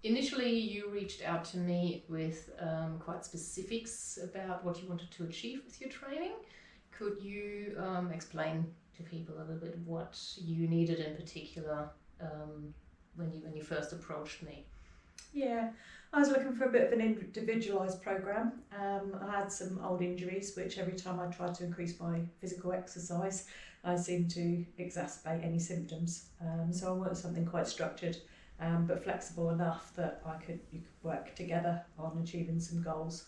Initially, you reached out to me with quite specifics about what you wanted to achieve with your training. Could you explain to people a little bit what you needed in particular when you first approached me? Yeah, I was looking for a bit of an individualised programme. I had some old injuries which every time I tried to increase my physical exercise I seemed to exacerbate any symptoms. So I wanted something quite structured but flexible enough that you could work together on achieving some goals,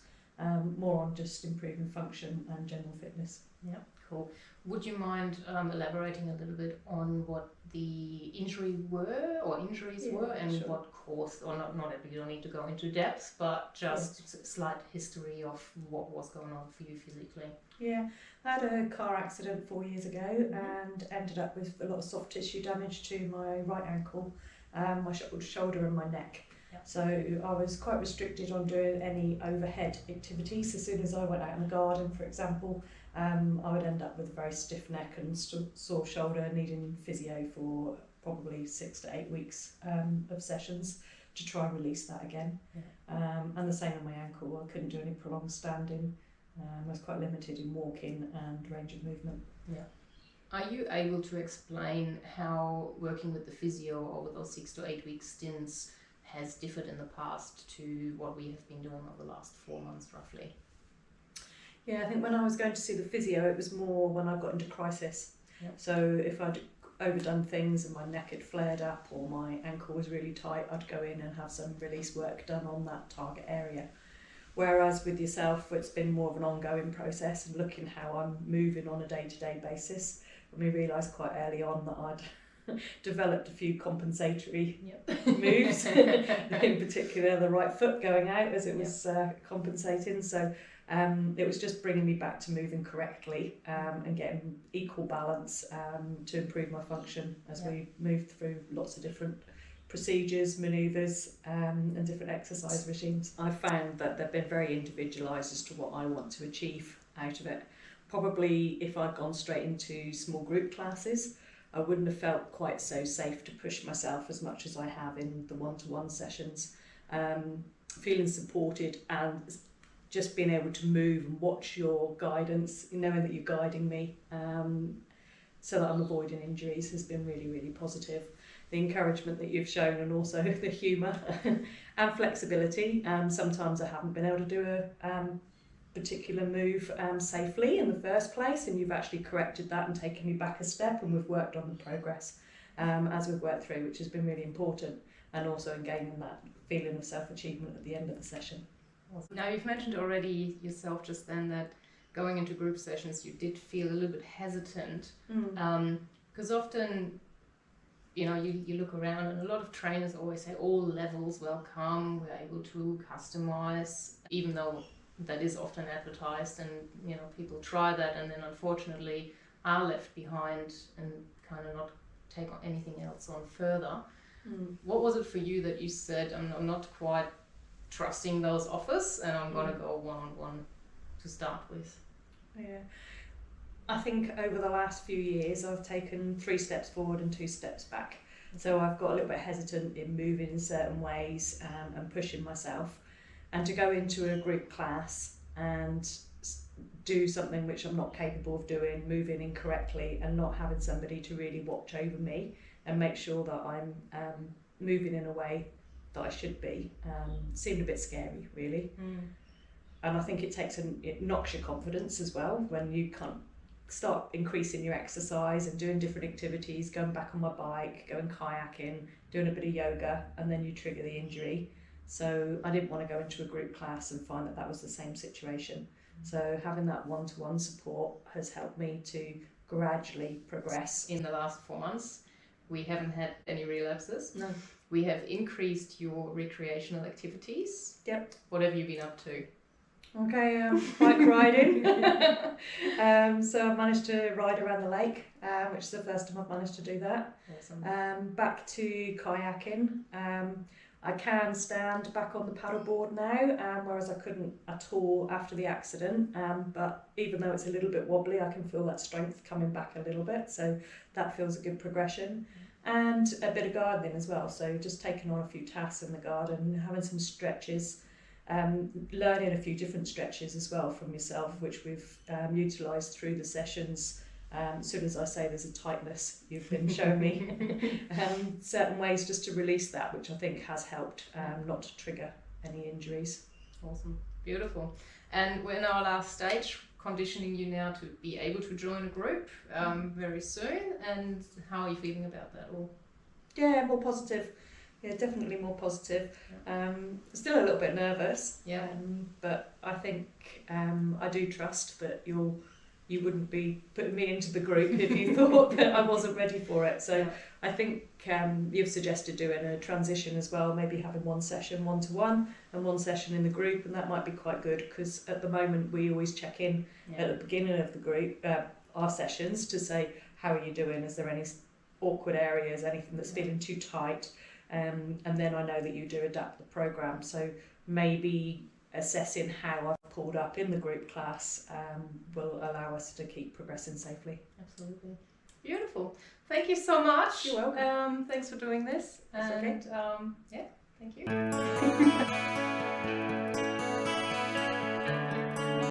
more on just improving function and general fitness. Yeah, cool. Would you mind elaborating a little bit on what the injuries were and sure. what caused, or not you don't need to go into depth, but just a slight history of what was going on for you physically? Yeah, I had a car accident 4 years ago and ended up with a lot of soft tissue damage to my right ankle, my shoulder and my neck. Yep. So I was quite restricted on doing any overhead activities. As soon as I went out in the garden, for example, I would end up with a very stiff neck and sore shoulder, needing physio for probably 6 to 8 weeks of sessions to try and release that again. Yeah. And the same on my ankle. I couldn't do any prolonged standing. I was quite limited in walking and range of movement. Yeah. Are you able to explain how working with the physio over those 6 to 8 week stints has differed in the past to what we have been doing over the last 4 months roughly? Yeah, I think when I was going to see the physio, it was more when I got into crisis. Yep. So if I'd overdone things and my neck had flared up or my ankle was really tight, I'd go in and have some release work done on that target area. Whereas with yourself, it's been more of an ongoing process and looking how I'm moving on a day-to-day basis. And we realised quite early on that I'd developed a few compensatory moves, in particular the right foot going out as it was compensating. So it was just bringing me back to moving correctly and getting equal balance to improve my function as we moved through lots of different procedures, manoeuvres and different exercise regimes. I found that they've been very individualised as to what I want to achieve out of it. Probably if I'd gone straight into small group classes, I wouldn't have felt quite so safe to push myself as much as I have in the one-to-one sessions. Feeling supported and just being able to move and watch your guidance, knowing that you're guiding me so that I'm avoiding injuries has been really, really positive. The encouragement that you've shown and also the humour and flexibility. Sometimes I haven't been able to do a particular move safely in the first place, and you've actually corrected that and taken me back a step, and we've worked on the progress as we've worked through, which has been really important, and also in gaining that feeling of self-achievement at the end of the session. Now, you've mentioned already yourself just then that going into group sessions you did feel a little bit hesitant because often you look around and a lot of trainers always say all levels welcome, we're able to customize, even though that is often advertised, and people try that and then unfortunately are left behind and kind of not take anything else on further. What was it for you that you said, I'm not quite trusting those offers and I'm going to go one-on-one to start with? Yeah, I think over the last few years I've taken 3 steps forward and 2 steps back. So I've got a little bit hesitant in moving in certain ways and pushing myself. And to go into a group class and do something which I'm not capable of doing, moving incorrectly and not having somebody to really watch over me and make sure that I'm moving in a way that I should be, seemed a bit scary really. And I think it knocks your confidence as well when you can't start increasing your exercise and doing different activities, going back on my bike, going kayaking, doing a bit of yoga, and then you trigger the injury. So I didn't want to go into a group class and find that was the same situation. So having that one-to-one support has helped me to gradually progress. In the last 4 months, we haven't had any relapses. No. We have increased your recreational activities. Yep. What have you been up to? Okay, bike riding. So I've managed to ride around the lake, which is the first time I've managed to do that. Awesome. Back to kayaking. I can stand back on the paddleboard now, whereas I couldn't at all after the accident. But even though it's a little bit wobbly, I can feel that strength coming back a little bit. So that feels a good progression. and a bit of gardening as well. So just taking on a few tasks in the garden, having some stretches, learning a few different stretches as well from yourself, which we've utilised through the sessions. As soon as I say there's a tightness, you've been showing me certain ways just to release that, which I think has helped not to trigger any injuries. Awesome, beautiful. And we're in our last stage, conditioning you now to be able to join a group very soon. And how are you feeling about that all? Yeah, more positive. Yeah, definitely more positive. Still a little bit nervous. Yeah. But I think I do trust that you wouldn't be putting me into the group if you thought that I wasn't ready for it. So yeah. I think you've suggested doing a transition as well, maybe having one session one-to-one and one session in the group, and that might be quite good, because at the moment we always check in at the beginning of the group, our sessions, to say, how are you doing? Is there any awkward areas, anything that's feeling too tight? And then I know that you do adapt the programme, so maybe assessing how I've pulled up in the group class will allow us to keep progressing safely. Absolutely. Beautiful. Thank you so much. You're welcome. Thanks for doing this. That's okay. Yeah, thank you.